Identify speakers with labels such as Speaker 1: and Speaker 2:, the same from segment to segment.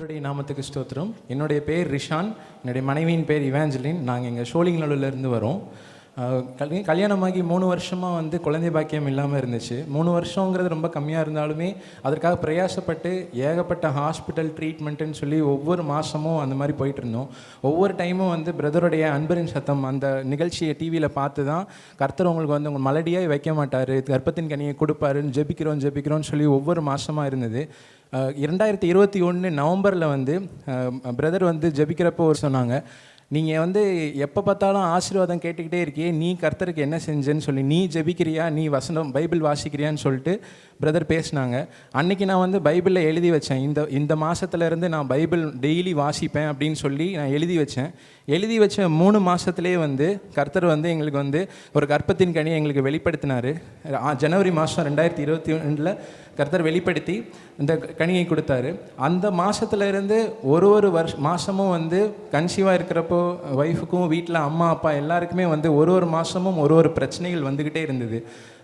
Speaker 1: கர்த்தருடைய நாமத்துக்கு ஸ்தோத்திரம். என்னுடைய பேர் ரிஷான், என்னுடைய மனைவியின் பேர் இவாஞ்சலின். நாங்கள் இங்கே சோழிங்கநல்லூர்லேருந்து வரோம். கல்யாணமாகி 3 வருஷமாக குழந்தை பாக்கியம் இல்லாமல் இருந்துச்சு. 3 வருஷங்கிறது ரொம்ப கம்மியாக இருந்தாலுமே அதற்காக பிரயாசப்பட்டு ஏகப்பட்ட ஹாஸ்பிட்டல் ட்ரீட்மெண்ட்டுன்னு சொல்லி ஒவ்வொரு மாதமும் அந்த மாதிரி போயிட்டு இருந்தோம். ஒவ்வொரு டைமும் பிரதருடைய அன்பரின் சத்தம் அந்த நிகழ்ச்சியை டிவியில் பார்த்து தான் கர்த்தர் உங்களுக்கு உங்கள் மலடியாக வைக்க மாட்டார், கர்ப்பத்தின் கனியை கொடுப்பாருன்னு ஜெபிக்கிறோன்னு சொல்லி ஒவ்வொரு மாதமாக இருந்தது. 2021 நவம்பரில் பிரதர் ஜெபிக்கிறப்போ சொன்னாங்க, நீங்கள் எப்போ பார்த்தாலும் ஆசீர்வாதம் கேட்டுக்கிட்டே இருக்கியே, நீ கர்த்தருக்கு என்ன செஞ்சேன்னு சொல்லி, நீ ஜெபிக்கிறியா, நீ வசனம் பைபிள் வாசிக்கிறியான்னு சொல்லிட்டு பிரதர் பேசினாங்க. அன்றைக்கி நான் பைபிளில் எழுதி வச்சேன், இந்த மாதத்துலேருந்து நான் பைபிள் டெய்லி வாசிப்பேன் அப்படின்னு சொல்லி நான் எழுதி வச்சேன். எழுதி வச்ச 3 மாதத்துலேயே கர்த்தர் எங்களுக்கு ஒரு கர்ப்பத்தின் கனியை எங்களுக்கு வெளிப்படுத்தினார். ஜனவரி மாதம் 2022 கர்த்தர் வெளிப்படுத்தி இந்த கனியை கொடுத்தாரு. அந்த மாதத்துலேருந்து ஒரு மாதமும் கன்சீவாக இருக்கிறப்போ ஒய்ஃபுக்கும் வீட்டில் அம்மா அப்பா எல்லாருக்குமே ஒரு மாதமும் ஒரு பிரச்சனைகள் வந்துக்கிட்டே இருந்தது.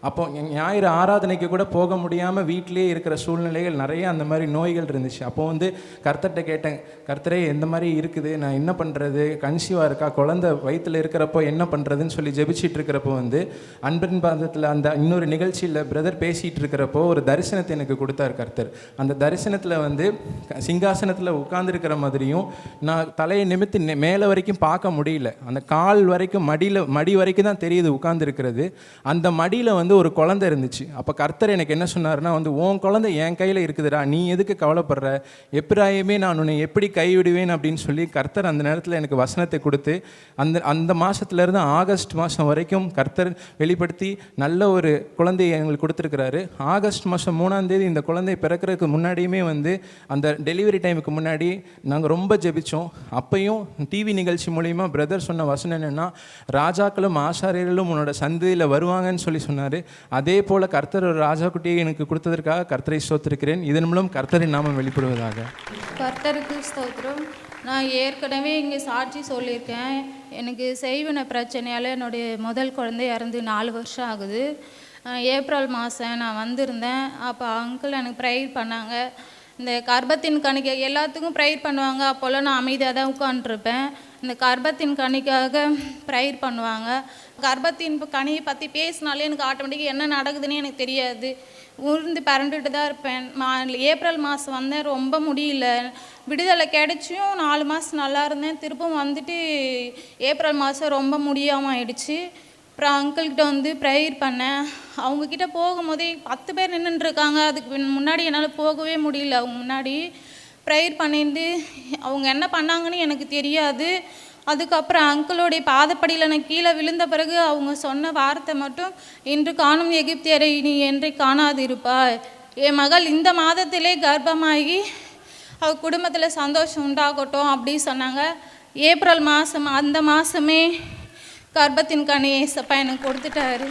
Speaker 1: அப்போ ஞாயிறு ஆராதனைக்கு கூட போக முடியாமல் வீட்டிலே இருக்கிற சூழ்நிலைகள் நிறைய அந்த மாதிரி நோய்கள் இருந்துச்சு. அப்போது கர்த்தர்கிட்ட கேட்டேன், கர்த்தரே எந்த மாதிரி இருக்குது, நான் என்ன பண்ணுறது, கன்சீவாக இருக்கா, குழந்தை வயிற்றில் இருக்கிறப்போ என்ன பண்ணுறதுன்னு சொல்லி ஜெபிச்சிட்டு இருக்கிறப்போ அன்பின் பாதத்தில் அந்த இன்னொரு நிகழ்ச்சியில் பிரதர் பேசிகிட்டு இருக்கிறப்போ ஒரு தரிசனத்தை எனக்கு கொடுத்தார் கர்த்தர். அந்த தரிசனத்தில் சிங்காசனத்தில் உட்கார்ந்துருக்கிற மாதிரியும் நான் தலையை நிமித்து மேலே வரைக்கும் பார்க்க முடியல, அந்த கால் வரைக்கும் மடி வரைக்கும் தான் தெரியுது உட்கார்ந்துருக்கிறது. அந்த மடியில் ஒரு குழந்தை இருந்துச்சு. அப்போ கர்த்தர் எனக்கு என்ன சொன்னார்னா, உன் குழந்தை என் கையில் இருக்குதுடா, நீ எதுக்கு கவலைப்படுற, எப்பிராயுமே நான் உன்னை எப்படி கைவிடுவேன் அப்படின்னு சொல்லி கர்த்தர் அந்த நேரத்தில் எனக்கு வசனத்தை கொடுத்து அந்த மாதத்துலேருந்து ஆகஸ்ட் மாதம் வரைக்கும் கர்த்தர் வெளிப்படுத்தி நல்ல ஒரு குழந்தையை எங்களுக்கு கொடுத்துருக்கிறாரு. ஆகஸ்ட் மாதம் 3ஆம் தேதி இந்த குழந்தை பிறக்கிறதுக்கு முன்னாடியுமே அந்த டெலிவரி டைமுக்கு முன்னாடி நாங்கள் ரொம்ப ஜெபித்தோம். அப்பையும் டிவி நிகழ்ச்சி மூலிமா பிரதர் சொன்ன வசனம் என்னென்னா, ராஜாக்களும் ஆசாரியர்களும் உன்னோட சந்ததியில் வருவாங்கன்னு சொல்லி சொன்னார். அதே போல கர்த்தர் ஒரு ராஜா குட்டியை எனக்கு கொடுத்ததற்காக கர்த்தரை ஸ்தோத்திரிக்கிறேன். இதன் மூலம் கர்த்தரின் நாமம் வெளிப்படுவதாக.
Speaker 2: கர்த்தருக்கு ஸ்தோத்திரம். நான் ஏற்கனவே இங்கே சாட்சி சொல்லியிருக்கேன். எனக்கு செய்வின பிரச்சனையால் என்னுடைய முதல் குழந்தை இறந்து 4 வருஷம் ஆகுது. ஏப்ரல் மாதம் நான் வந்திருந்தேன். அப்போ அங்கிள் எனக்கு ப்ரேயர் பண்ணாங்க. இந்த கர்ப்பத்தின் கணிக்கை எல்லாத்துக்கும் ப்ரேயர் பண்ணுவாங்க. அப்போல்லாம் நான் அமைதியாக தான் உட்காந்துருப்பேன். இந்த கர்ப்பத்தின் கனிக்காக ப்ரேயர் பண்ணுவாங்க. கர்ப்பத்தின் கனியை பற்றி பேசினாலே எனக்கு ஆட்டோமேட்டிக்காக என்ன நடக்குதுன்னு எனக்கு தெரியாது, உருந்து பரண்டுட்டு தான் இருப்பேன். ஏப்ரல் மாதம் வந்தேன், ரொம்ப முடியல, விடுதலை கிடைச்சியும் 4 மாதம் நல்லா இருந்தேன். திருப்பம் ஏப்ரல் மாதம் ரொம்ப முடியாமல் ஆயிடுச்சு. அப்புறம் அங்கிள்கிட்ட ப்ரேயர் பண்ணேன். அவங்கக்கிட்ட போகும்போதே 10 பேர் நின்றுட்டுருக்காங்க. அதுக்கு முன்னாடி என்னால் போகவே முடியல. அவங்க முன்னாடி ப்ரேயர் பண்ணிட்டு அவங்க என்ன பண்ணாங்கன்னு எனக்கு தெரியாது. அதுக்கப்புறம் அங்கிளோடைய பாதப்படியில் நான் கீழே விழுந்த பிறகு அவங்க சொன்ன வார்த்தை மட்டும், இன்று காணும் எகிப்தியரை நீ என்றை காணாது இருப்பாய், என் மகள் இந்த மாதத்திலே கர்ப்பமாகி அவள் குடும்பத்தில் சந்தோஷம் உண்டாகட்டும் அப்படி சொன்னாங்க. ஏப்ரல் மாதம் அந்த மாதமே கர்ப்பத்தின் கனி ஏசப்பா எனக்கு கொடுத்துட்டாரு.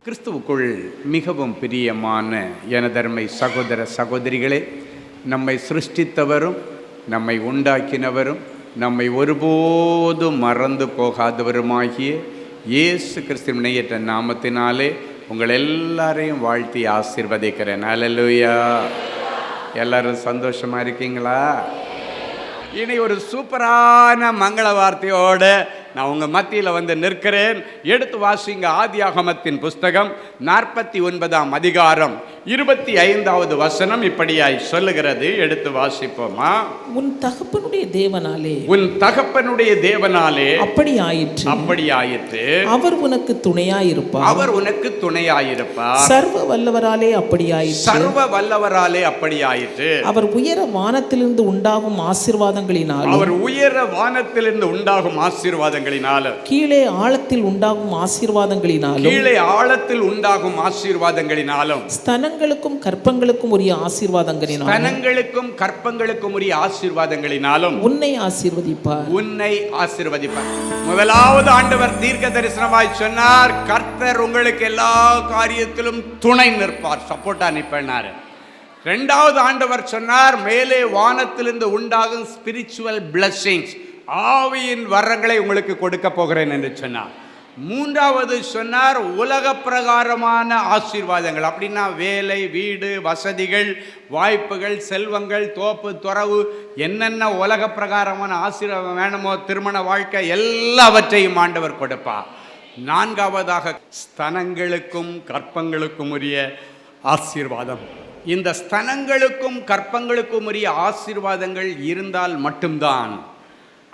Speaker 3: கிறிஸ்துவுக்குள் மிகவும் பிரியமான எனதருமை சகோதர சகோதரிகளே, நம்மை சிருஷ்டித்தவரும் நம்மை உண்டாக்கினவரும் நம்மை ஒருபோதும் மறந்து போகாதவருமாகிய இயேசு கிறிஸ்துவின் இணையற்ற நாமத்தினாலே உங்கள் எல்லாரையும் வாழ்த்தி ஆசீர்வதிக்கிறேன். அல்லேலூயா. எல்லாரும் சந்தோஷமாக இருக்கீங்களா? இனி ஒரு சூப்பரான மங்கள வார்த்தையோடு நான் உங்கள் மத்தியில் நிற்கிறேன். எடுத்து வாசிங்க. ஆதியாகமத்தின் புஸ்தகம் 49ஆம் அதிகாரம் 25வது வசனம் இப்படியாய் சொல்லுகிறது. எடுத்து வாசிப்போமா?
Speaker 4: உன் தகப்பனுடைய தேவனாலே
Speaker 3: அப்படி ஆயிற்று.
Speaker 4: அவர் உனக்கு துணையாயிருப்பார். சர்வ வல்லவராலே அப்படி ஆயிற்று. அவர் உயர வானத்திலிருந்து உண்டாகும் ஆசீர்வாதங்களினாலும் கீழே ஆழத்தில் உண்டாகும் ஆசீர்வாதங்களினாலும் ஸ்தனங்களுக்கும் கற்பங்களுக்கும் உரிய ஆசீர்வாதங்களினாலும் உன்னை ஆசீர்வதிப்பார்.
Speaker 3: முதலாவது ஆண்டவர் தீர்க்க தரிசனமாய் சொன்னார், கர்த்தர் உங்களுக்கு எல்லா காரியத்திலும் துணை நிற்பார், சப்போர்ட்டா நிற்பார். இரண்டாவது ஆண்டவர் சொன்னார், மேலே வானத்திலிருந்து உண்டாகும் ஸ்பிரிச்சுவல் பிளெஸிங்ஸ், ஆவியின் வரங்களை உங்களுக்கு கொடுக்க போகிறேன் என்று சொன்னார். மூன்றாவது சொன்னார் உலக பிரகாரமான ஆசீர்வாதங்கள். அப்படின்னா வேலை, வீடு, வசதிகள், வாய்ப்புகள், செல்வங்கள், தோப்பு துறவு, என்னென்ன உலக பிரகாரமான ஆசீர்வாதம் வேணுமோ, திருமண வாழ்க்கை, எல்லாவற்றையும் ஆண்டவர் கொடுப்பார். நான்காவதாக ஸ்தனங்களுக்கும் கற்பங்களுக்கும் உரிய ஆசீர்வாதம். இந்த ஸ்தனங்களுக்கும் கற்பங்களுக்கும் உரிய ஆசீர்வாதங்கள் இருந்தால் மட்டும்தான்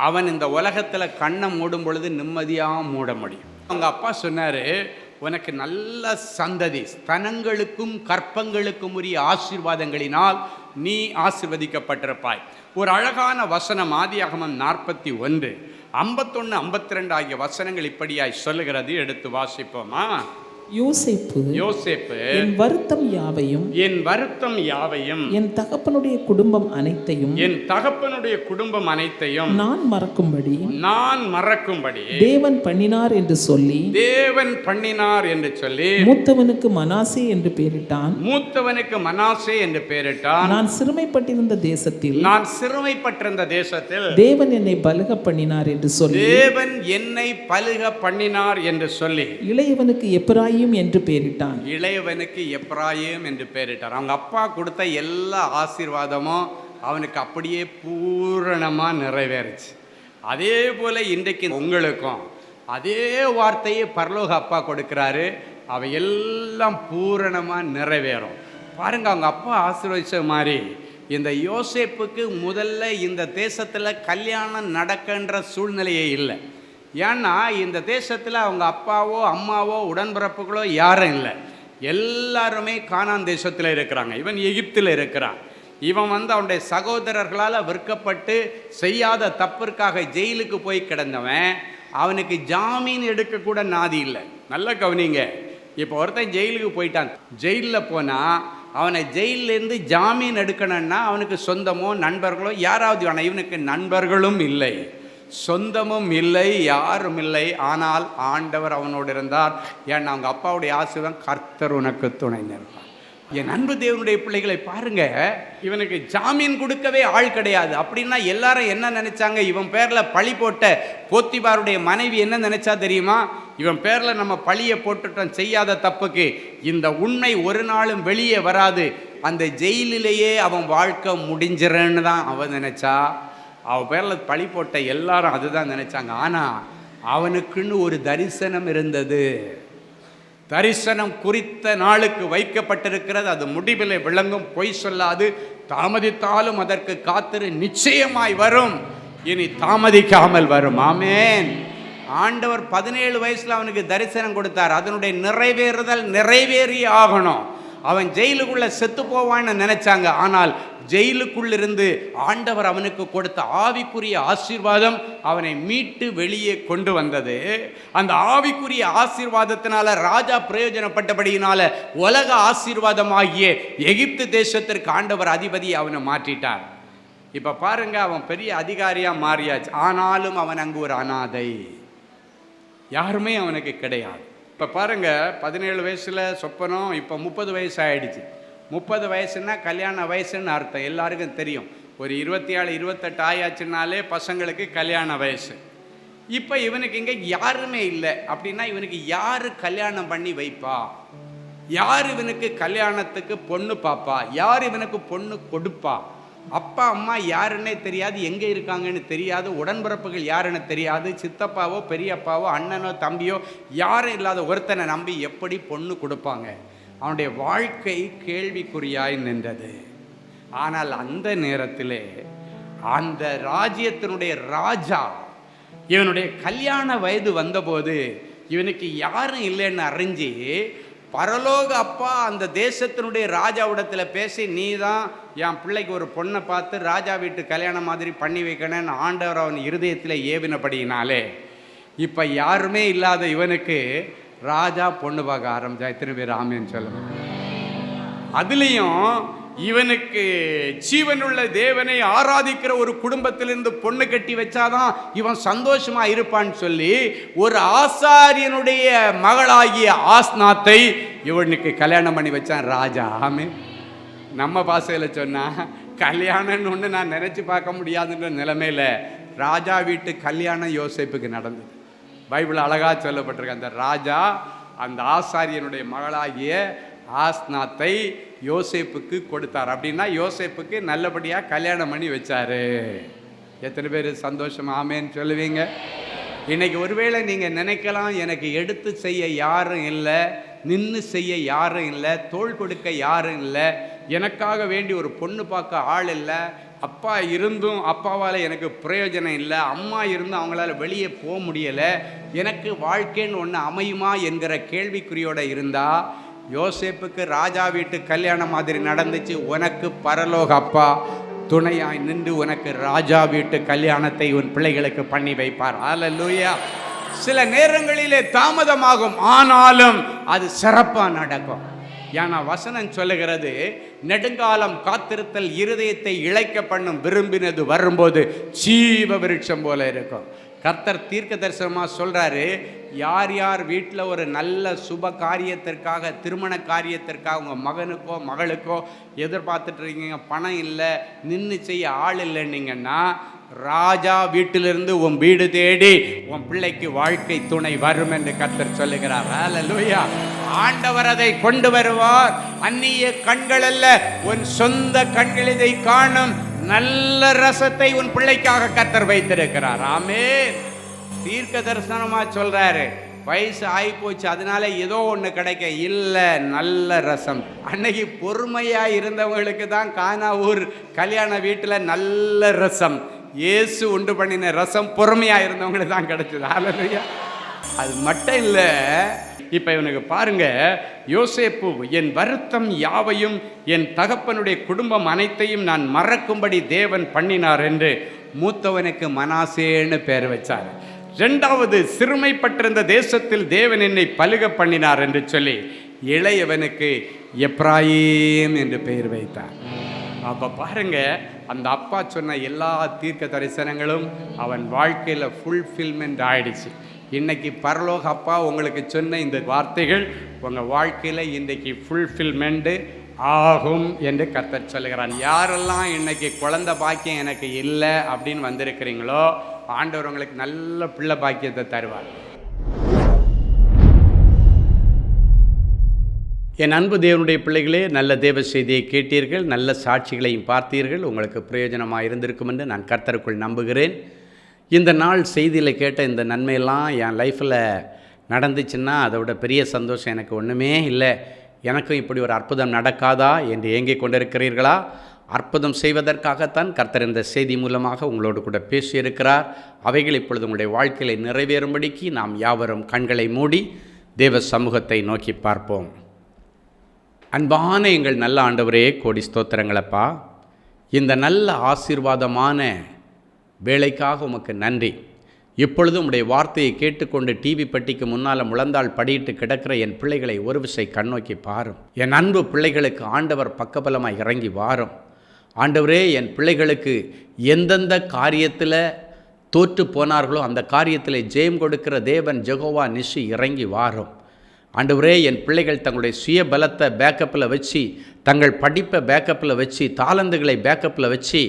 Speaker 3: அவன் இந்த உலகத்தில் கண்ணை மூடும் பொழுது நிம்மதியாக மூட முடியும். அவங்க அப்பா சொன்னார், உனக்கு நல்ல சந்ததி, ஸ்தனங்களுக்கும் கற்பங்களுக்கும் உரிய ஆசீர்வாதங்களினால் நீ ஆசீர்வதிக்கப்பட்டிருப்பாய். ஒரு அழகான வசனம் ஆதியாகமம் 41, 51, 52 ஆகிய வசனங்கள் இப்படியாய் சொல்லுகிறது. எடுத்து வாசிப்போமா? யோசேப்பு
Speaker 4: என் வருத்தம் யாவையும் என் தகப்பனுடைய குடும்பம் அனைத்தையும் நான் மறக்கும்படி தேவன் பண்ணினார் என்று சொல்லி மூத்தவனுக்கு மனாசே என்று பெயரிட்டான். நான் சிறுமைப்பட்டிருந்த தேசத்தில் தேவன் என்னை பலுக பண்ணினார் என்று சொல்லி இளையவனுக்கு எப்பிராயீம் என்று பெயரிட்டான்.
Speaker 3: அவங்க அப்பா கொடுத்த எல்லா ஆசீர்வாதமும் அவனுக்கு அப்படியே பூரணமாக நிறைவேறுச்சு. அதே போல இன்றைக்கு உங்களுக்கும் அதே வார்த்தையை பரலோக அப்பா கொடுக்கிறாரு, அவை எல்லாம் பூரணமாக நிறைவேறும். பாருங்க, அவங்க அப்பா ஆசீர்வதிச்ச மாதிரி இந்த யோசேப்புக்கு முதல்ல இந்த தேசத்தில் கல்யாணம் நடக்கின்ற சூழ்நிலையே இல்லை. ஏன்னா இந்த தேசத்தில் அவங்க அப்பாவோ அம்மாவோ உடன்பிறப்புகளோ யாரும் இல்லை. எல்லாருமே கானான் தேசத்தில் இருக்கிறாங்க. இவன் எகிப்தில் இருக்கிறான். இவன் அவனுடைய சகோதரர்களால் விற்கப்பட்டு செய்யாத தப்பிற்காக ஜெயிலுக்கு போய் கிடந்தவன். அவனுக்கு ஜாமீன் எடுக்கக்கூட நாதி இல்லை. நல்ல கவனிங்க, இப்போ ஒருத்தன் ஜெயிலுக்கு போயிட்டான். ஜெயிலில் போனால் அவனை ஜெயிலேருந்து ஜாமீன் எடுக்கணும்னா அவனுக்கு சொந்தமோ நண்பர்களோ யாராவது வேணும். இவனுக்கு நண்பர்களும் இல்லை, சொந்தமும் இல்லை, யாரும் இல்லை. ஆனால் ஆண்டவர் அவனோடு இருந்தார். ஏன்னா அவங்க அப்பாவுடைய ஆசீர்வாதம், கர்த்தர் உனக்கு துணை நிற்பார். என் அன்பு தேவனுடைய பிள்ளைகளை பாருங்க, இவனுக்கு ஜாமீன் கொடுக்கவே ஆள் கிடையாது. அப்படின்னா எல்லாரும் என்ன நினைச்சாங்க? இவன் பேரில் பழி போட்ட போத்திபாருடைய மனைவி என்ன நினைச்சா தெரியுமா? இவன் பேரில் நம்ம பழியை போட்டுட்டோம் செய்யாத தப்புக்கு, இந்த உண்மை ஒரு நாளும் வெளியே வராது, அந்த ஜெயிலிலேயே அவன் வாழ்க்கை முடிஞ்சிறன்னு தான் அவன் நினைச்சா. அவன் பேரில் பழி போட்ட எல்லாரும் அதுதான் நினைச்சாங்க. ஆனால் அவனுக்குன்னு ஒரு தரிசனம் இருந்தது. தரிசனம் குறித்த நாளுக்கு வைக்கப்பட்டிருக்கிறது. அது முடிவில் விளங்கும், பொய் சொல்லாது. தாமதித்தாலும் அதற்கு காத்திரு, நிச்சயமாய் வரும், இனி தாமதிக்காமல் வரும். ஆமேன். ஆண்டவர் 17 வயசுல அவனுக்கு தரிசனம் கொடுத்தார். அதனுடைய நிறைவேறுதல் நிறைவேறி ஆகணும். அவன் ஜெயிலுக்குள்ள செத்து போவான்னு நினைச்சாங்க. ஆனால் ஜெயிலுக்குள்ளிருந்து ஆண்டவர் அவனுக்கு கொடுத்த ஆவிக்குரிய ஆசீர்வாதம் அவனை மீட்டு வெளியே கொண்டு வந்தது. அந்த ஆவிக்குரிய ஆசீர்வாதத்தினால ராஜா பிரயோஜனப்பட்டபடியினால உலக ஆசீர்வாதமாகிய எகிப்து தேசத்திற்கு ஆண்டவர் அதிபதி அவனை மாற்றிட்டார். இப்ப பாருங்க, அவன் பெரிய அதிகாரியா மாறியாச்சு. ஆனாலும் அவன் அங்கு ஒரு அனாதை, யாருமே அவனுக்கு கிடையாது. இப்போ பாருங்க, 17 வயசுல சொப்பனம், இப்போ 30 வயசு ஆயிடுச்சு. 30 வயசுன்னா கல்யாண வயசுன்னு அர்த்தம், எல்லாருக்கும் தெரியும். ஒரு 27, 28 ஆயாச்சுனாலே பசங்களுக்கு கல்யாண வயசு. இப்போ இவனுக்கு இங்கே யாருமே இல்லை. அப்படின்னா இவனுக்கு யார் கல்யாணம் பண்ணி வைப்பா? யார் இவனுக்கு கல்யாணத்துக்கு பொண்ணு பாப்பா? யார் இவனுக்கு பொண்ணு கொடுப்பா? அப்பா அம்மா யாருன்னே தெரியாது, எங்கே இருக்காங்கன்னு தெரியாது, உடன்பிறப்புகள் யாருன்னு தெரியாது, சித்தப்பாவோ பெரியப்பாவோ அண்ணனோ தம்பியோ யாரும் இல்லாத ஒருத்தனை நம்பி எப்படி பொண்ணு கொடுப்பாங்க? அவனுடைய வாழ்க்கை கேள்விக்குறியாய் நின்றது. ஆனால் அந்த நேரத்திலே அந்த ராஜ்யத்தினுடைய ராஜா இவனுடைய கல்யாண வயது வந்தபோது இவனுக்கு யாரும் இல்லைன்னு அறிஞ்சு பரலோக அப்பா அந்த தேசத்தினுடைய ராஜாவிடத்தில் பேசி, நீ தான் என் பிள்ளைக்கு ஒரு பொண்ணை பார்த்து ராஜா வீட்டு கல்யாணம் மாதிரி பண்ணி வைக்கணும்னு ஆண்டவர் அவன் இருதயத்தில் ஏவினபடியினாலே இப்போ யாருமே இல்லாத இவனுக்கு ராஜா பொண்ணு பார்க்க ஆரம்பிச்சா. திரும்பி ராமேன்னு சொல்லுங்க. அதுலேயும் இவனுக்கு ஜீவனுள்ள தேவனை ஆராதிக்கிற ஒரு குடும்பத்திலிருந்து பொண்ணு கட்டி வச்சாதான் இவன் சந்தோஷமா இருப்பான்னு சொல்லி ஒரு ஆசாரியனுடைய மகளாகிய ஆஸ்நாத்தை இவனுக்கு கல்யாணம் பண்ணி வச்சான் ராஜா. ஆமே, நம்ம பாசையில் சொன்னா கல்யாணம்னு ஒன்று நான் நினைச்சு பார்க்க முடியாதுன்ற நிலைமையில ராஜா வீட்டு கல்யாணம் யோசேப்புக்கு நடந்தது. பைபிள் அழகாக சொல்லப்பட்டிருக்கு. அந்த ராஜா அந்த ஆசாரியனுடைய மகளாகிய ஆஸ்நாத்தை யோசேப்புக்கு கொடுத்தார். அப்படின்னா யோசேப்புக்கு நல்லபடியாக கல்யாணம் பண்ணி வச்சாரு. எத்தனை பேர் சந்தோஷம் ஆமேன்னு சொல்லுவீங்க? இன்னைக்கு ஒருவேளை நீங்கள் நினைக்கலாம், எனக்கு எடுத்து செய்ய யாரும் இல்லை, நின்று செய்ய யாரும் இல்லை, தோள் கொடுக்க யாரும் இல்லை, எனக்காக வேண்டி ஒரு பொண்ணு பார்க்க ஆள் இல்லை, அப்பா இருந்தும் அப்பாவால் எனக்கு பிரயோஜனம் இல்லை, அம்மா இருந்தும் அவங்களால வெளியே போக முடியலை, எனக்கு வாழ்க்கைன்னு ஒன்று அமையுமா என்கிற கேள்விக்குறியோடு இருந்தால், யோசேப்புக்கு ராஜா வீட்டு கல்யாணம் மாதிரி நடந்துச்சு. உனக்கு பரலோக அப்பா துணையாய் நின்று உனக்கு ராஜா வீட்டு கல்யாணத்தை உன் பிள்ளைகளுக்கு பண்ணி வைப்பார். அல்லேலூயா. சில நேரங்களிலே தாமதமாகும், ஆனாலும் அது சிறப்பாக நடக்கும். ஏன்னா வசனம் சொல்லுகிறது, நெடுங்காலம் காத்திருத்தல் இருதயத்தை இளைக்க பண்ணும், விரும்பினது வரும்போது ஜீவ விருட்சம் போல இருக்கும். கர்த்தர் தீர்க்க தரிசனமாக சொல்கிறாரு, யார் யார் வீட்டில் ஒரு நல்ல சுப காரியத்திற்காக, திருமண காரியத்திற்காக உங்கள் மகனுக்கோ மகளுக்கோ எதிர்பார்த்துட்டு இருக்கீங்க, பணம் இல்லை, நின்று செய்ய ஆள் இல்லைன்னீங்கன்னா, ராஜா வீட்டிலிருந்து உன் வீடு தேடி உன் பிள்ளைக்கு வாழ்க்கை துணை வரும் என்று கர்த்தர் சொல்லுகிறார். அல்லேலூயா. ஆண்டவர் அதை கொண்டு வருவார். அந்நிய கண்கள் அல்ல, உன் சொந்த கண்கள் இதை காணும் நல்ல ரசத்தை உன் பிள்ளைக்காக கர்த்தர் வைத்திருக்கிறார். ஆமென். தீர்க்க தரிசனமா சொல்றாரு, வயசு ஆகி போச்சு அதனால ஏதோ ஒன்று கிடைக்க இல்லை, நல்ல ரசம். அன்னைக்கு பொறுமையா இருந்தவங்களுக்கு தான் கானாவூர் கல்யாண வீட்டில் நல்ல ரசம், இயேசு உண்டு பண்ணின ரசம் பொறுமையா இருந்தவங்களுக்கு தான் கிடைச்சது. அல்லேலூயா. அது மட்டும் இல்லை, இப்போ இவனுக்கு பாருங்க, யோசேப்பு என் வருத்தம் யாவையும் என் தகப்பனுடைய குடும்பம் அனைத்தையும் நான் மறக்கும்படி தேவன் பண்ணினார் என்று மூத்தவனுக்கு மனாசேன்னு பேர் வச்சார். இரண்டாவது, சிறுமைப்பட்டிருந்த தேசத்தில் தேவன் என்னை பலுக பண்ணினார் என்று சொல்லி இளையவனுக்கு எப்ராயிம் என்று பெயர் வைத்தார். அப்போ பாருங்க, அந்த அப்பா சொன்ன எல்லா தீர்க்க தரிசனங்களும் அவன் வாழ்க்கையில் ஃபுல்ஃபில்மெண்ட் ஆயிடுச்சு. இன்னைக்கு பரலோக அப்பா உங்களுக்கு சொன்ன இந்த வார்த்தைகள் உங்கள் வாழ்க்கையில் இன்றைக்கு ஃபுல்ஃபில்மெண்ட்டு ஆகும் என்று கர்த்தர் சொல்லுகிறான். யாரெல்லாம் இன்னைக்கு குழந்தை பாக்கியம் எனக்கு இல்லை அப்படின்னு வந்திருக்கிறீங்களோ, ஆண்டவர் உங்களுக்கு நல்ல பிள்ளை பாக்கியத்தை தருவார். என் அன்பு தேவனுடைய பிள்ளைகளே, நல்ல தேவ செய்தியை கேட்டீர்கள், நல்ல சாட்சிகளையும் பார்த்தீர்கள். உங்களுக்கு பிரயோஜனமாக இருந்திருக்கும் என்று நான் கர்த்தருக்குள் நம்புகிறேன். இந்த நாள் செய்தியில் கேட்ட இந்த நன்மையெல்லாம் என் லைஃப்பில் நடந்துச்சுன்னா அதை விட பெரிய சந்தோஷம் எனக்கு ஒன்றுமே இல்லை. எனக்கும் இப்படி ஒரு அற்புதம் நடக்காதா என்று ஏங்கிக் கொண்டிருக்கிறீர்களா? அற்புதம் செய்வதற்காகத்தான் கர்த்தர் இந்த செய்தி மூலமாக உங்களோடு கூட பேசியிருக்கிறார். அவைகள் இப்பொழுது உங்களுடைய வாழ்க்கையில் நிறைவேறும்படிக்கு நாம் யாவரும் கண்களை மூடி தேவ சமூகத்தை நோக்கி பார்ப்போம். அன்பான எங்கள் நல்ல ஆண்டவரே, கோடி ஸ்தோத்திரங்களப்பா. இந்த நல்ல ஆசீர்வாதமான வேலைக்காக உமக்கு நன்றி. இப்பொழுது உம்முடைய வார்த்தையை கேட்டுக்கொண்டு டிவி பெட்டிக்கு முன்னால் முழந்தால் படியிட்டு கிடக்கிற என் பிள்ளைகளை ஒரு விசை கண்ணோக்கி பாரும். என் அன்பு பிள்ளைகளுக்கு ஆண்டவர் பக்கபலமாக இறங்கி வாரும். ஆண்டவரே, என் பிள்ளைகளுக்கு எந்தெந்த காரியத்தில் தோற்று போனார்களோ அந்த காரியத்தில் ஜெயம் கொடுக்கிற தேவன் ஜெகோவா நிஷி இறங்கி வாரும். ஆண்டவரே, என் பிள்ளைகள் தங்களுடைய சுய பலத்தை பேக்கப்பில் வச்சு, தங்கள் படிப்பை பேக்கப்பில் வச்சு, தாளந்துகளை பேக்கப்பில் வச்சு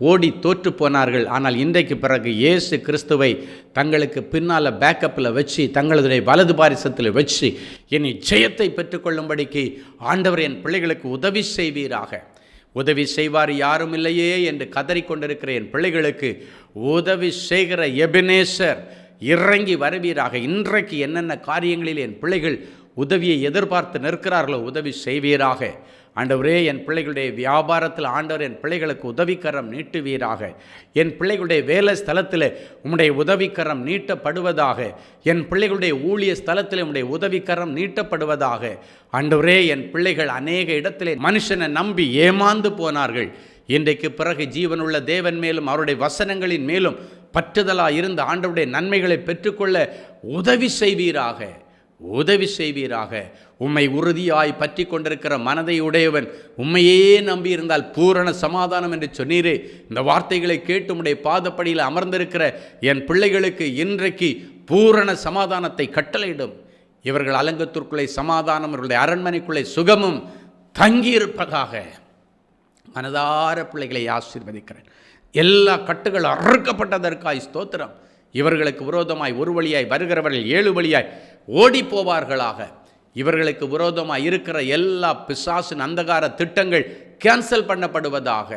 Speaker 3: ஓடி தோற்று போனார்கள். ஆனால் இன்றைக்கு பிறகு இயேசு கிறிஸ்துவை தங்களுக்கு பின்னால் பேக்கப்பில் வச்சு, தங்களுடைய வலது பாரிசத்தில் வச்சு இனி ஜெயத்தை பெற்றுக்கொள்ளும்படிக்கு ஆண்டவர் என் பிள்ளைகளுக்கு உதவி செய்வீராக. உதவி செய்வார் யாரும் இல்லையே என்று கதறிக்கொண்டிருக்கிற என் பிள்ளைகளுக்கு உதவி செய்கிற எபினேசர் இறங்கி வருவீராக. இன்றைக்கு என்னென்ன காரியங்களில் என் பிள்ளைகள் உதவியை எதிர்பார்த்து நிற்கிறார்களோ உதவி செய்வீராக. ஆண்டவரே, என் பிள்ளைகளுடைய வியாபாரத்தில் ஆண்டவர் என் பிள்ளைகளுக்கு உதவிக்கரம் நீட்டுவீராக. என் பிள்ளைகளுடைய வேலை ஸ்தலத்தில் உம்முடைய உதவிக்கரம் நீட்டப்படுவதாக. என் பிள்ளைகளுடைய ஊழிய ஸ்தலத்தில் உம்முடைய உதவிக்கரம் நீட்டப்படுவதாக. ஆண்டவரே, என் பிள்ளைகள் அநேக இடத்திலே மனுஷனை நம்பி ஏமாந்து போனார்கள். இன்றைக்கு பிறகு ஜீவனுள்ள தேவன் மேலும் அவருடைய வசனங்களின் மேலும் பற்றுதலாக இருந்த ஆண்டவருடைய நன்மைகளை பெற்றுக்கொள்ள உதவி செய்வீராக. உதவி செய்வீராக. உம்மை உறுதியாய் பற்றி கொண்டிருக்கிற மனதை உடையவன் உம்மையே நம்பியிருந்தால் பூரண சமாதானம் என்று சொன்னீரே. இந்த வார்த்தைகளை கேட்டு உம்முடைய பாதப்படியில் அமர்ந்திருக்கிற என் பிள்ளைகளுக்கு இன்றைக்கு பூரண சமாதானத்தை கட்டளையிடும். இவர்கள் அலங்கத்திற்குள்ளே சமாதானம், இவர்களுடைய அரண்மனைக்குள்ளே சுகமும் தங்கியிருப்பதாக. மனதார பிள்ளைகளை ஆசீர்வதிக்கிறேன். எல்லா கட்டுகள் அறுக்கப்பட்டதற்காய் ஸ்தோத்திரம். இவர்களுக்கு விரோதமாய் ஒரு வழியாய் வருகிறவர்கள் 7 வழியாய் ஓடி போவார்களாக. இவர்களுக்கு விரோதமாய் இருக்கிற எல்லா பிசாசின் அந்தகார திட்டங்கள் கேன்சல் பண்ணப்படுவதாக.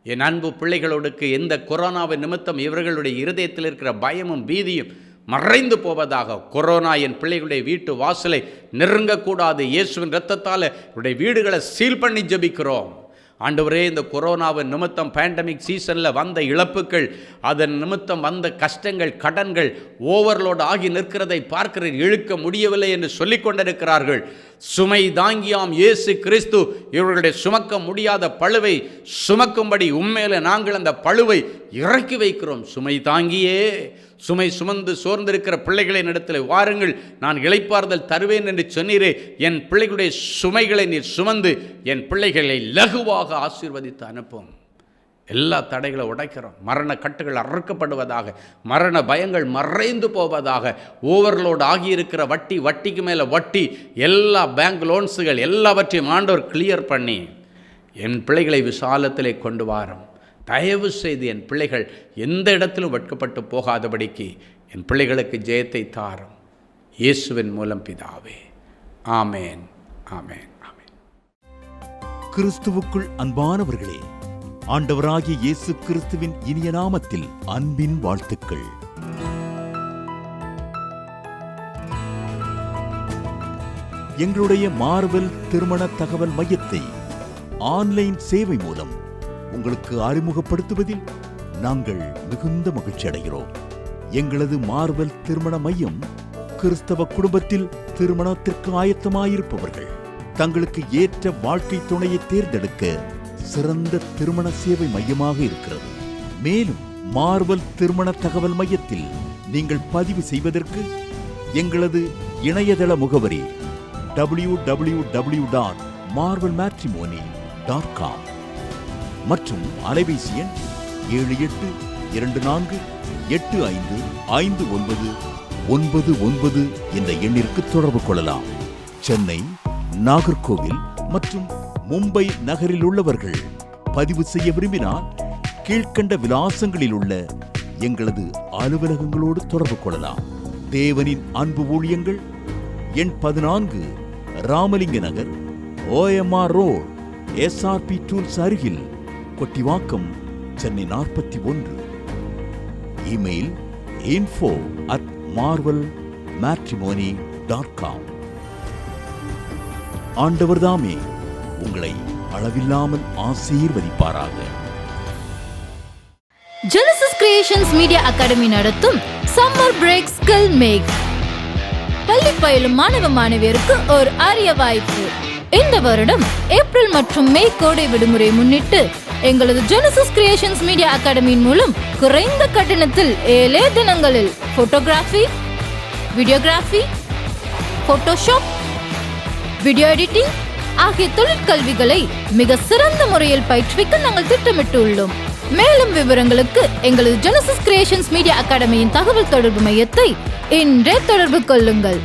Speaker 3: என் அன்பு பிள்ளைகளோடுக்கு எந்த கொரோனாவின் நிமித்தம் இவர்களுடைய இருதயத்தில் இருக்கிற பயமும் பீதியும் மறைந்து போவதாக. கொரோனா என் பிள்ளைகளுடைய வீட்டு வாசலை நெருங்கக்கூடாது. இயேசுவின் இரத்தத்தால் இவருடைய வீடுகளை சீல் பண்ணி ஜெபிக்கிறோம். ஆண்டவரே, இந்த கொரோனாவின் நிமித்தம் பேண்டமிக் சீசனில் வந்த இழப்புகள், அதன் நிமித்தம் வந்த கஷ்டங்கள், கடன்கள் ஓவர்லோட் ஆகி நிற்கிறதை பார்க்கிறேன். இழுக்க முடியவில்லை என்று சொல்லிக் கொண்டிருக்கிறார்கள். சுமை தாங்கியாம் இயேசு கிறிஸ்து இவர்களுடைய சுமக்க முடியாத பழுவை சுமக்கும்படி உண்மையில நாங்கள் அந்த பழுவை இறக்கி வைக்கிறோம். சுமை தாங்கியே, சுமை சுமந்து சோர்ந்திருக்கிற பிள்ளைகளின் இடத்தில் வாருங்கள், நான் இளைப்பாறுதல் தருவேன் என்று சொன்னீரே. என் பிள்ளைகளுடைய சுமைகளை நீர் சுமந்து என் பிள்ளைகளை லகுவாக ஆசீர்வதித்து அனுப்பும். எல்லா தடைகளை உடைக்கிறோம். மரண கட்டுகள் அறுக்கப்படுவதாக, மரண பயங்கள் மறைந்து போவதாக. ஓவர்லோட் ஆகியிருக்கிற வட்டி, வட்டிக்கு மேலே வட்டி, எல்லா பேங்க் லோன்ஸுகள் எல்லாவற்றையும் ஆண்டவர் கிளியர் பண்ணி என் பிள்ளைகளை விசாலத்திலே கொண்டு வாரும். தயவு செய்து என் பிள்ளைகள் எந்த இடத்திலும் வெட்கப்பட்டு போகாதபடிக்கு என் பிள்ளைகளுக்கு ஜெயத்தை தாரும். இயேசுவின் மூலம் பிதாவே, ஆமேன், ஆமேன், ஆமேன்.
Speaker 5: கிறிஸ்துவுக்குள் அன்பானவர்களே, ஆண்டவராகிய இயேசு கிறிஸ்துவின் இனிய நாமத்தில் அன்பின் வாழ்த்துக்கள். எங்களுடைய மார்வெல் திருமண தகவல் மையத்தை ஆன்லைன் சேவை மூலம் உங்களுக்கு அறிமுகப்படுத்துவதில் நாங்கள் மிகுந்த மகிழ்ச்சி அடைகிறோம். எங்களது மார்வெல் திருமண மையம் கிறிஸ்தவ குடும்பத்தில் திருமணத்திற்கு ஆயத்தமாயிருப்பவர்கள் தங்களுக்கு ஏற்ற வாழ்க்கை துணையை தேர்ந்தெடுக்க சிறந்த திருமண சேவை மையமாக இருக்கிறது. மேலும் மார்வெல் திருமண தகவல் மையத்தில் நீங்கள் பதிவு செய்வதற்கு எங்களது இணையதள முகவரி www.marvelmatrimony.com மற்றும் அலைபேசி எண் 7824855999 என்ற எண்ணிற்கு தொடர்பு கொள்ளலாம். சென்னை, நாகர்கோவில் மற்றும் மும்பை நகரில் உள்ளவர்கள் பதிவு செய்ய விரும்பினால் கீழ்க்கண்ட விலாசங்களில் உள்ள எங்களது அலுவலகங்களோடு தொடர்பு கொள்ளலாம். தேவனின் அன்பு ஊழியங்கள் எண் 14, ராமலிங்க நகர், OMR ரோட், SRP டூல்ஸ் அருகில், கொட்டிவாக்கம், சென்னை 41. Email info@marvelmatrimony.com. ஆண்டவர்தாமே உங்களை அளவில்லாமல் ஆசீர்வதிப்பாராக.
Speaker 6: ஜெனசிஸ் கிரியேஷன்ஸ் மீடியா அகாடமி நடத்தும் சம்மர் பிரேக் ஸ்கில் மேக். பள்ளி பயிலும் மாணவ மாணவியருக்கு ஒரு அரிய வாய்ப்பு. இந்த வருடம் ஏப்ரல் மற்றும் மே கோடை விடுமுறை முன்னிட்டு எங்களது ஜெனசிஸ் கிரியேஷன்ஸ் மீடியா அகாடமியின் மூலம் குறைந்த கட்டணத்தில் 7 தினங்களில் photography, videography, Photoshop, video editing ஆகிய தொழிற்கல்விகளை மிக சிறந்த முறையில் பயிற்றுவிக்க நாங்கள் திட்டமிட்டு உள்ளோம். மேலும் விவரங்களுக்கு எங்களது ஜெனசிஸ் கிரியேஷன்ஸ் மீடியா அகாடமியின் தகவல் தொடர்பு மையத்தை இன்றே தொடர்பு கொள்ளுங்கள்.